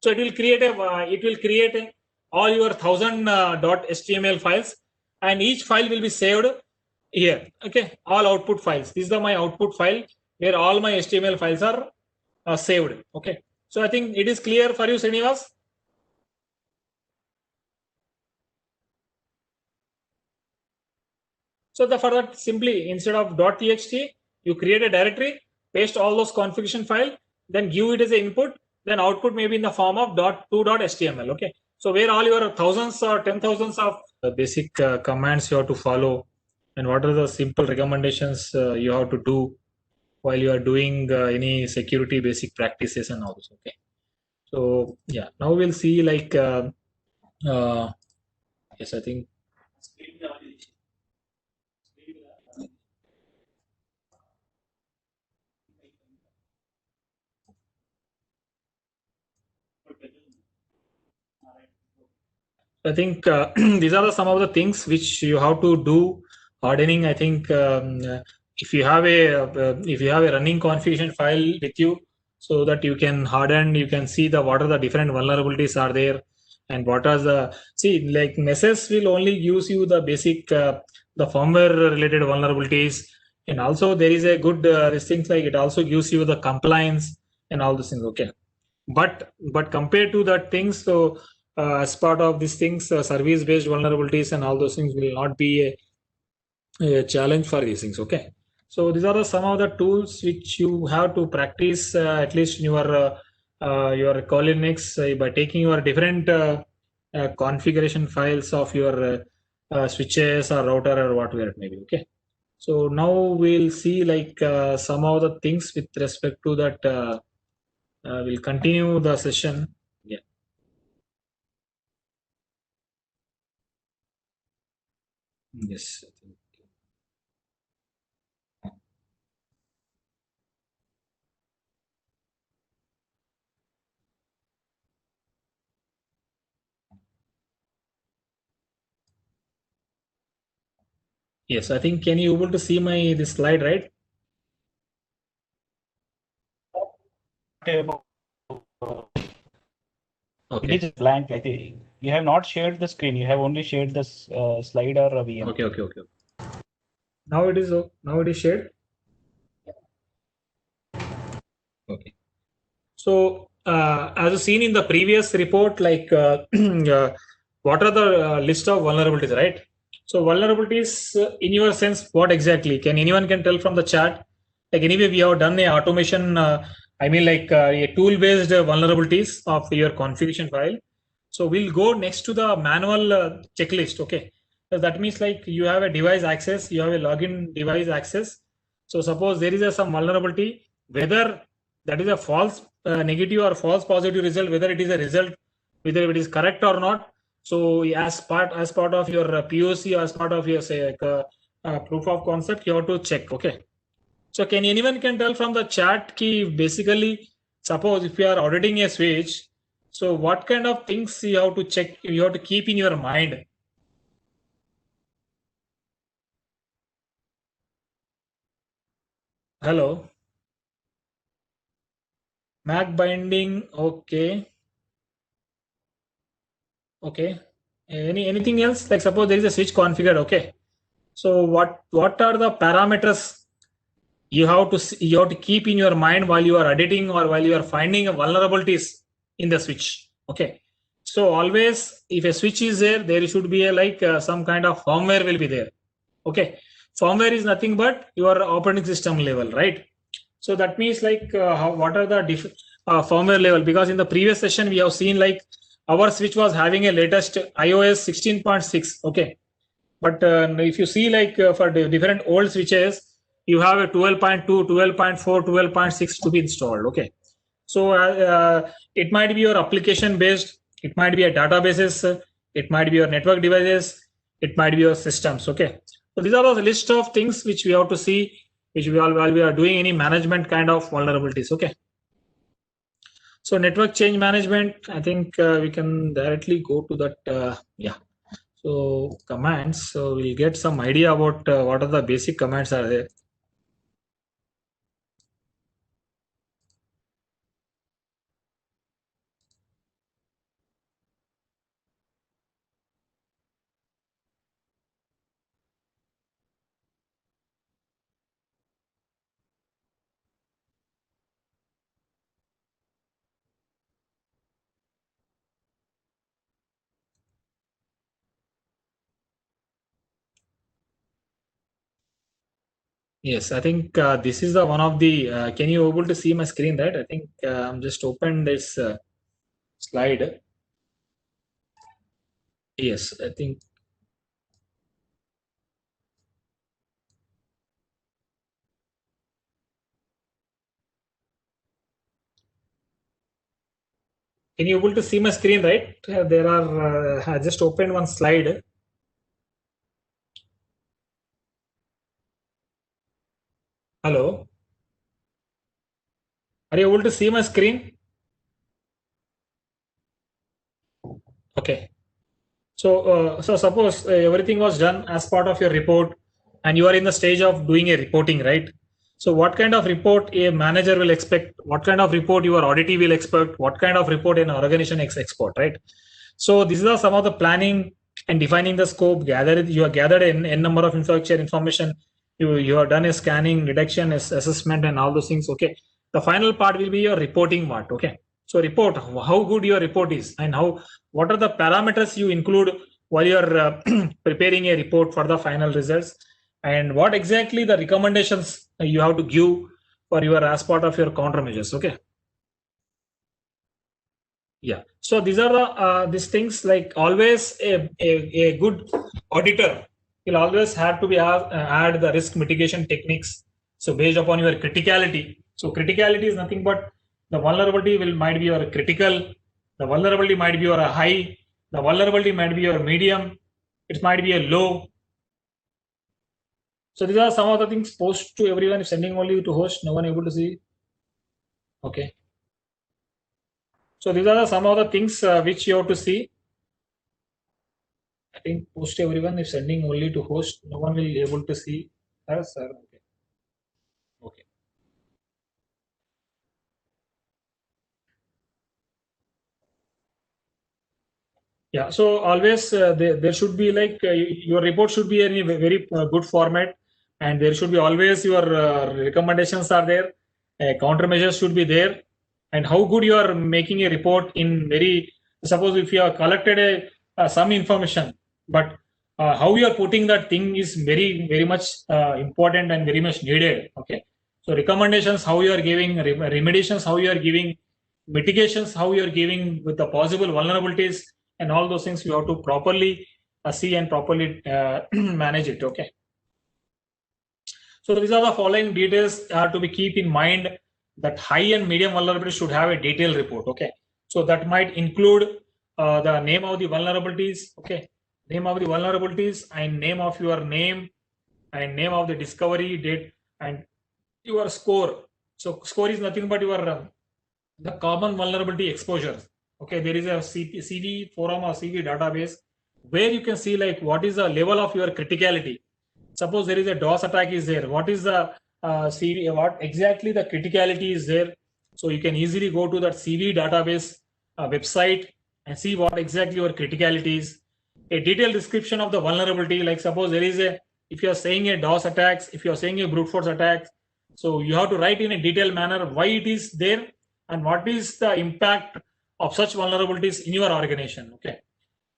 So it will create all your 1,000 .html files, and each file will be saved here. Okay, all output files. These are my output file where all my HTML files are saved. Okay, so I think it is clear for you, Srinivas. So for that, simply instead of .txt, you create a directory, paste all those configuration file, then give it as an input, then output may be in the form of .2.html. Okay, so where all your thousands or 10,000s of basic commands you have to follow, and what are the simple recommendations you have to do while you are doing any security basic practices and all this. Okay, so yeah, now we'll see like yes, I think. I think these are some of the things which you have to do hardening. I think if you have a running configuration file with you, so that you can harden, you can see the what are the different vulnerabilities are there, and what are the see like messes will only use you the basic the firmware related vulnerabilities, and also there is a good these things like it also gives you the compliance and all these things. Okay, but compared to that things, so as part of these things, service based vulnerabilities and all those things will not be a challenge for these things. Okay, so these are some of the tools which you have to practice at least in your Kali Linux by taking your different configuration files of your switches or router or whatever it may be. Okay, so now we'll see like some of the things with respect to that. We'll continue the session. Yeah. Yes. I think. Yes, I think can you able to see my this slide, right? It Okay. is blank. I think you have not shared the screen. You have only shared this slide or a VM. Okay. Okay. Okay. Now it is shared. Okay. So as you seen in the previous report, like what are the list of vulnerabilities, right? So vulnerabilities in your sense, what exactly? Can anyone can tell from the chat? Like anyway, we have done a automation. I mean, like a tool-based vulnerabilities of your configuration file. So we'll go next to the manual checklist. Okay, so that means like you have a device access, you have a login device access. So suppose there is some vulnerability, whether that is a false negative or false positive result, whether it is a result, whether it is correct or not. So as part of your POC or as part of your say proof of concept, you have to check. Okay, so can anyone can tell from the chat key basically, suppose if you are auditing a switch, so what kind of things you have to check, you have to keep in your mind? Hello, MAC binding. Okay, okay. Anything else? Like suppose there is a switch configured. Okay, so what are the parameters you have to keep in your mind while you are editing or while you are finding vulnerabilities in the switch? Okay, so always if a switch is there, there should be a like some kind of firmware will be there. Okay, firmware is nothing but your operating system level, right? So that means like what are the firmware level, because in the previous session we have seen like our switch was having a latest iOS 16.6. Okay, but if you see like for the different old switches, you have a 12.2, 12.4, 12.6 to be installed. Okay, so it might be your application based, it might be a databases, it might be your network devices, it might be your systems. Okay, so these are the list of things which we have to see, which we all while we are doing any management kind of vulnerabilities. Okay, so network change management, I think we can directly go to that. Yeah, so commands, so we'll get some idea about what are the basic commands are there. Yes, I think this is the one of the. Can you able to see my screen, right? I think I'm just open this slide. Yes, I think. Can you able to see my screen, right? There are. I just opened one slide. Hello. Are you able to see my screen? Okay. So suppose everything was done as part of your report, and you are in the stage of doing a reporting, right? So what kind of report a manager will expect? What kind of report your auditee will expect? What kind of report an organization export, right? So these are some of the planning and defining the scope. You have gathered n number of infrastructure information. You have done a scanning, detection, assessment, and all those things. Okay. The final part will be your reporting part. Okay. So report how good your report is and how what are the parameters you include while you're preparing a report for the final results, and what exactly the recommendations you have to give for your as part of your countermeasures. Okay. Yeah. So these are the these things, like always a good auditor will always have to be add the risk mitigation techniques. So based upon your criticality. So criticality is nothing but the vulnerability will might be your critical, the vulnerability might be your high, the vulnerability might be your medium, it might be a low. So these are some of the things post to everyone, sending only to host, no one able to see. Okay. So these are some of the things which you have to see. I think post everyone is sending only to host. No one will able to see us. Okay. Okay. Yeah. So always there should be like your report should be in a very good format, and there should be always your recommendations are there. Countermeasures should be there, and how good you are making a report in very. Suppose if you have collected some information, but how you are putting that thing is very much important and very much needed. Okay. So recommendations, how you are giving remediations, how you are giving mitigations, how you are giving with the possible vulnerabilities, and all those things you have to properly see and properly manage it. Okay. So these are the following details to be keep in mind, that high and medium vulnerability should have a detailed report. Okay. So that might include the name of the vulnerabilities. Okay. Name of the vulnerabilities and name of your name and name of the discovery date and your score. So score is nothing but your the common vulnerability exposure. Okay, there is a CV forum or CV database where you can see like what is the level of your criticality. Suppose there is a DOS attack is there. What is the CV? What exactly the criticality is there? So you can easily go to that CV database website and see what exactly your criticality is. A detailed description of the vulnerability. Like suppose there is a, if you are saying a DOS attacks, if you are saying a brute force attacks, so you have to write in a detailed manner why it is there and what is the impact of such vulnerabilities in your organization. Okay.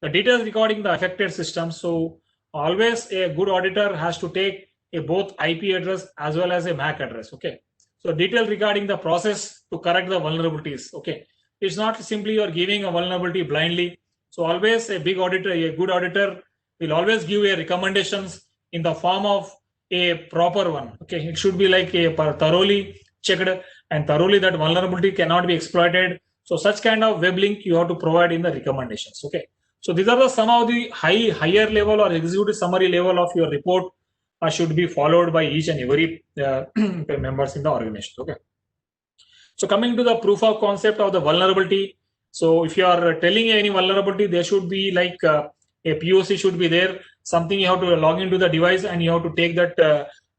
The details regarding the affected system. So always a good auditor has to take a both IP address as well as a MAC address. Okay. So detail regarding the process to correct the vulnerabilities. Okay. It's not simply you're giving a vulnerability blindly. So always a big auditor, a good auditor will always give a recommendations in the form of a proper one. Okay. It should be like a thoroughly checked and thoroughly that vulnerability cannot be exploited. So such kind of web link you have to provide in the recommendations. Okay. So these are the some of the higher level or executive summary level of your report should be followed by each and every members in the organization. Okay. So coming to the proof of concept of the vulnerability. So if you are telling any vulnerability, there should be like a POC should be there. Something you have to log into the device and you have to take that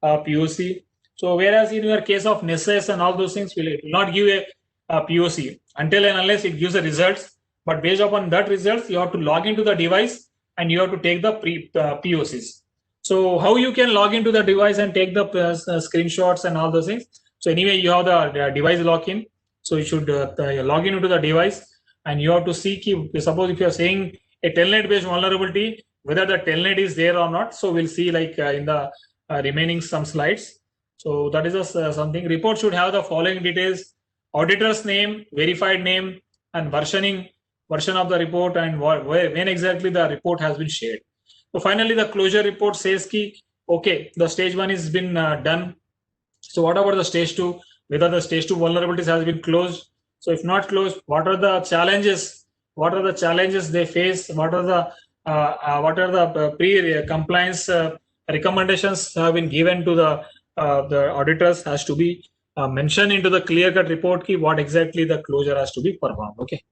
POC. So whereas in your case of Nessus and all those things, will not give a POC until and unless it gives the results. But based upon that results, you have to log into the device and you have to take the POCs. So how you can log into the device and take the screenshots and all those things. So anyway, you have the device login. So you should log in into the device and you have to see, suppose if you are saying a telnet based vulnerability, whether the telnet is there or not. So we'll see like in the remaining some slides. So that is something. Report should have the following details: auditor's name, verified name, and version of the report, and when exactly the report has been shared. So finally, the closure report says ki, okay, the stage 1 has been done. So what about the stage 2? Whether the stage 2 vulnerabilities has been closed? So if not closed, what are the challenges? What are the challenges they face? What are the pre-compliance recommendations have been given to the auditors? Has to be mentioned into the clear-cut report key what exactly the closure has to be performed. Okay.